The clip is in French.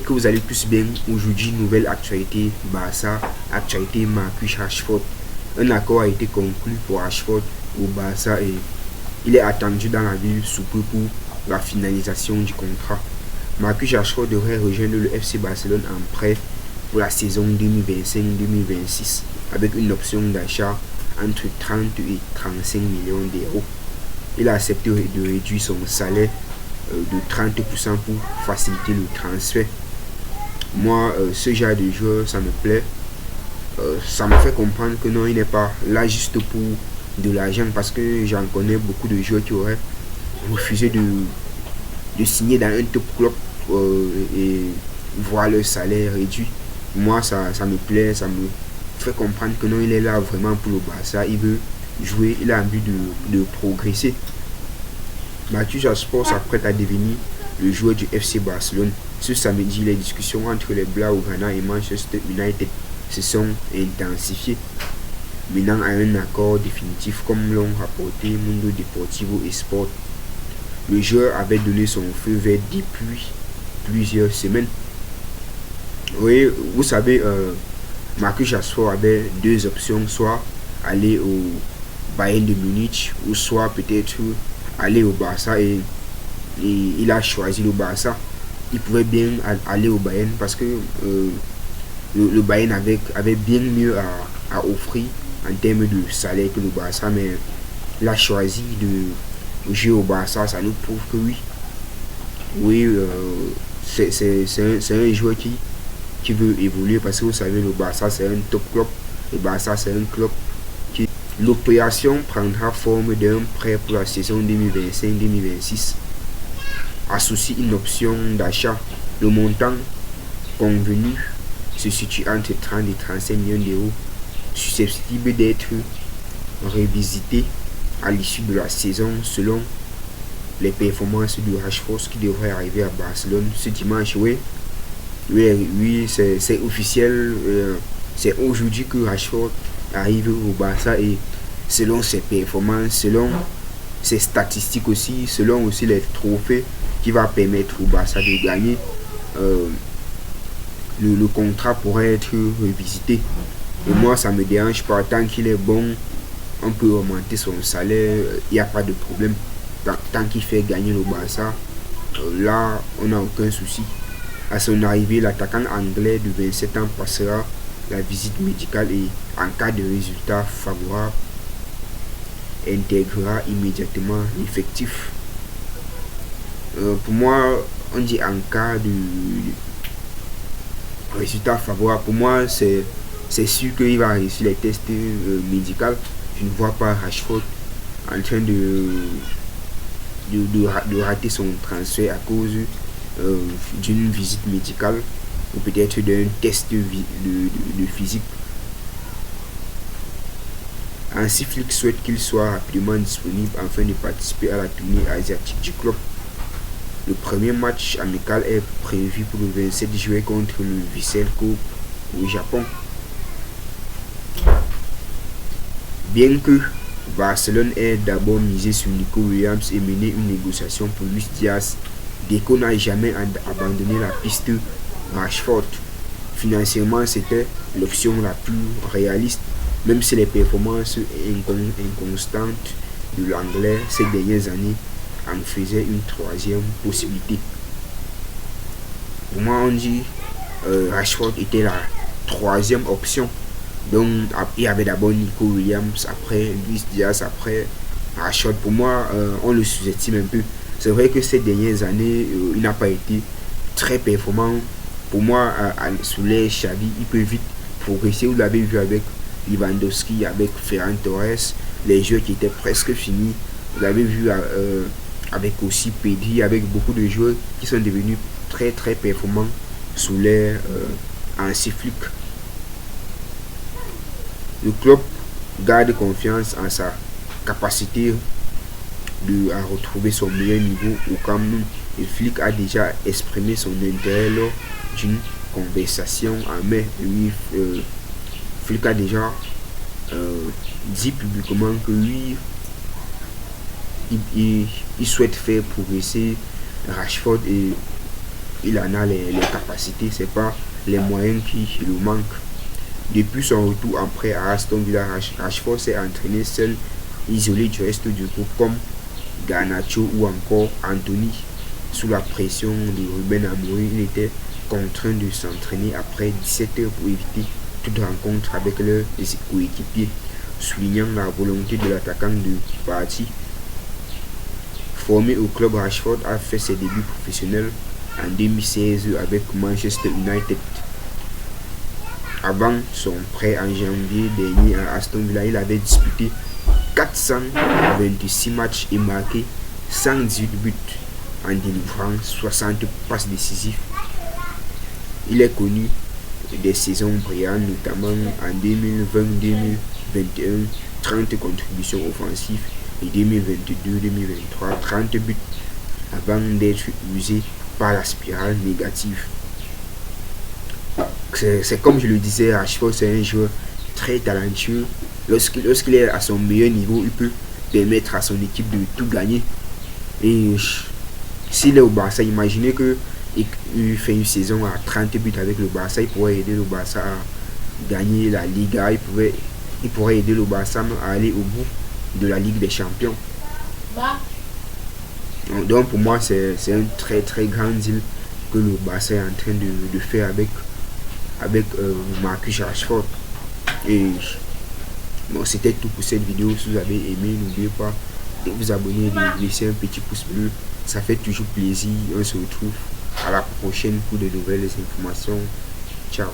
que vous allez tous bien. Aujourd'hui, nouvelle actualité Barça, actualité Marcus Rashford. Un accord a été conclu pour Rashford au Barça et il est attendu dans la ville sous peu pour la finalisation du contrat. Marcus Rashford devrait rejoindre le FC Barcelone en prêt pour la saison 2025-2026 avec une option d'achat entre 30 et 35 millions d'euros. Il a accepté de réduire son salaire de 30% pour faciliter le transfert. Moi, ce genre de joueur, ça me plaît. Ça me fait comprendre que non, il n'est pas là juste pour de l'argent, parce que j'en connais beaucoup de joueurs qui auraient refusé de signer dans un top club et voir leur salaire réduit. Moi, ça me plaît, ça me fait comprendre que non, il est là vraiment pour le Barça, il veut jouer, il a envie de progresser. Marcus Rashford s'apprête à devenir le joueur du FC Barcelone. Ce samedi, les discussions entre les Blaugrana et Manchester United se sont intensifiées, menant à un accord définitif comme l'ont rapporté Mundo Deportivo et Sport. Le joueur avait donné son feu vert depuis plusieurs semaines. Oui, vous savez, Marcus Rashford avait deux options, soit aller au Bayern de Munich ou soit peut-être aller au Barça, et il a choisi le Barça. Il pouvait bien aller au Bayern parce que le Bayern avait bien mieux à offrir en termes de salaire que le Barça, mais il a choisi de jouer au Barça. Ça nous prouve que oui, c'est un joueur qui veut évoluer, parce que vous savez, le Barça c'est un top club. Le Barça c'est un club qui... L'opération prendra forme d'un prêt pour la saison 2025-2026. Associe une option d'achat. Le montant convenu se situe entre 30 et 35 millions d'euros, susceptible d'être révisité à l'issue de la saison selon les performances de Rashford, qui devrait arriver à Barcelone ce dimanche. Oui, c'est officiel. C'est aujourd'hui que Rashford arrive au Barça, et selon ses performances, selon ses statistiques aussi, selon aussi les trophées qui va permettre au Barça de gagner, le contrat pourrait être revisité. Et moi, ça me dérange pas. Tant qu'il est bon, on peut augmenter son salaire, il n'y a pas de problème. Tant qu'il fait gagner le Barça, là, on n'a aucun souci. À son arrivée, l'attaquant anglais de 27 ans passera la visite médicale et, en cas de résultat favorable, intégrera immédiatement l'effectif. Pour moi, on dit en cas de résultat favorable. Pour moi, c'est sûr qu'il va réussir les tests médicaux. Je ne vois pas Rashford en train de rater son transfert à cause d'une visite médicale ou peut-être d'un test de physique. Ainsi, Flick souhaite qu'il soit rapidement disponible afin de participer à la tournée asiatique du club. Le premier match amical est prévu pour le 27 juillet contre le Vissel Kobe au Japon. Bien que Barcelone ait d'abord misé sur Nico Williams et mené une négociation pour Luis Diaz, Deco n'a jamais abandonné la piste Rashford. Financièrement, c'était l'option la plus réaliste, même si les performances inconstantes de l'anglais ces dernières années en faisaient une troisième possibilité. Pour moi, on dit Rashford était la troisième option. Donc, il y avait d'abord Nico Williams, après Luis Diaz, après Rashford. Pour moi, on le sous-estime un peu. C'est vrai que ces dernières années, il n'a pas été très performant. Pour moi, sous les Xavi, il peut vite progresser. Vous l'avez vu avec Lewandowski, avec Ferran Torres, les jeux qui étaient presque finis. Vous l'avez vu avec aussi Pedri, avec beaucoup de joueurs qui sont devenus très très performants sous les Hansi Flick. Le club garde confiance en sa capacité à retrouver son meilleur niveau au Camp Nou, et Flick a déjà exprimé son intérêt lors d'une conversation en mai. Flick a déjà dit publiquement que lui, il souhaite faire progresser Rashford, et il en a les capacités, c'est pas les moyens qui lui manquent. Depuis son retour en prêt à Aston Villa, Rashford s'est entraîné seul, isolé du reste du groupe comme Garnacho ou encore Anthony. Sous la pression de Ruben Amorim, il était contraint de s'entraîner après 17 heures pour éviter toute rencontre avec leurs coéquipiers, soulignant la volonté de l'attaquant de partir. Formé au club, Rashford a fait ses débuts professionnels en 2016 avec Manchester United. Avant son prêt en janvier dernier à Aston Villa, il avait disputé 426 matchs et marqué 118 buts en délivrant 60 passes décisives. Il est connu des saisons brillantes, notamment en 2020-2021, 30 contributions offensives et 2022-2023, 30 buts avant d'être usé par la spirale négative. C'est comme je le disais, Rashford c'est un joueur très talentueux. Lorsqu'il est à son meilleur niveau, il peut permettre à son équipe de tout gagner. Et s'il est au Barça, imaginez qu'il fait une saison à 30 buts avec le Barça, il pourrait aider le Barça à gagner la Liga, il pourrait aider le Barça à aller au bout de la Ligue des Champions. Donc pour moi, c'est un très très grand deal que le Barça est en train de faire avec Marcus Rashford. Et bon, c'était tout pour cette vidéo. Si vous avez aimé, n'oubliez pas de vous abonner, de laisser un petit pouce bleu. Ça fait toujours plaisir. On se retrouve à la prochaine pour de nouvelles informations. Ciao.